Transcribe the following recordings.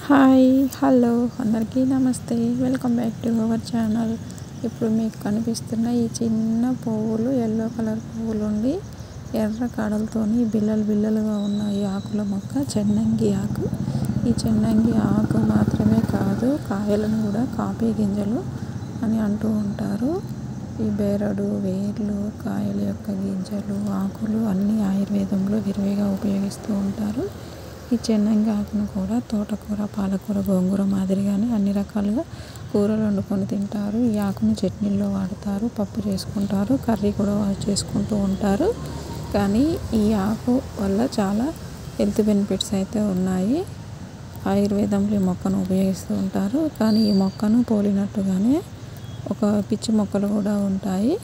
Hi hello అందరికీ నమస్తే. Welcome back to our channel. ఇప్పుడు మీకు కనిపిస్తున్న ఈ చిన్న పువ్వులు ఎల్లో కలర్ పువ్వులు ఉండి ఎర్ర కాడలతోని బిల్లలు బిల్లలుగా ఉన్న ఈ ఆకుల మొక్క చెన్నంగి ఆకు. ఈ చెన్నంగి ఆకు మాత్రమే కాదు, కాయలను కూడా కాఫీ గింజలు అని అంటూ ఉంటారు. ఈ బేరడు, వేర్లు, కాయల యొక్క గింజలు, ఆకులు అన్నీ ఆయుర్వేదంలో విరివిగా ఉపయోగిస్తూ ఉంటారు. ఈ చెన్నంగి ఆకును కూడా తోటకూర, పాలకూర, గోంగూర మాదిరిగానే అన్ని రకాలుగా కూరలు వండుకొని తింటారు. ఈ ఆకును చట్నీల్లో వాడతారు, పప్పు చేసుకుంటారు, కర్రీ కూడా చేసుకుంటూ ఉంటారు. కానీ ఈ ఆకు వల్ల చాలా హెల్త్ బెనిఫిట్స్ అయితే ఉన్నాయి. ఆయుర్వేదంలో ఈ మొక్కను ఉపయోగిస్తూ ఉంటారు. కానీ ఈ మొక్కను పోలినట్టుగానే ఒక పిచ్చి మొక్కలు కూడా ఉంటాయి.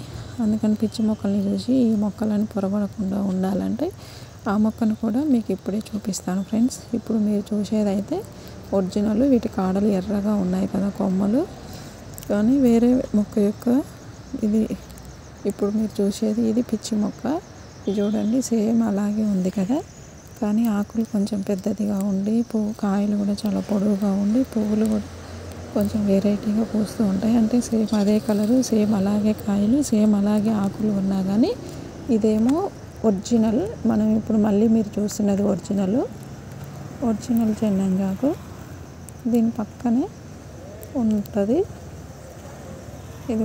అందుకని పిచ్చి మొక్కల్ని చూసి ఈ మొక్కలను పొరబడకుండా ఉండాలంటే ఆ మొక్కను కూడా మీకు ఇప్పుడే చూపిస్తాను ఫ్రెండ్స్. ఇప్పుడు మీరు చూసేదైతే ఒరిజినల్. వీటి కాడలు ఎర్రగా ఉన్నాయి కదా కొమ్మలు. కానీ వేరే మొక్క యొక్క ఇది ఇప్పుడు మీరు చూసేది ఇది పిచ్చి మొక్క. ఇది చూడండి, సేమ్ అలాగే ఉంది కదా. కానీ ఆకులు కొంచెం పెద్దదిగా ఉండి కాయలు కూడా చాలా పొడవుగా ఉండి పువ్వులు కూడా కొంచెం వెరైటీగా పూస్తూ ఉంటాయి. అంటే సేమ్ అదే కలరు, సేమ్ అలాగే కాయలు, సేమ్ అలాగే ఆకులు ఉన్నా కానీ ఇదేమో ఒరిజినల్. మనం ఇప్పుడు మళ్ళీ మీరు చూస్తున్నది ఒరిజినల్ చెన్నంగి ఆకు. దీని పక్కనే ఉంటుంది ఇది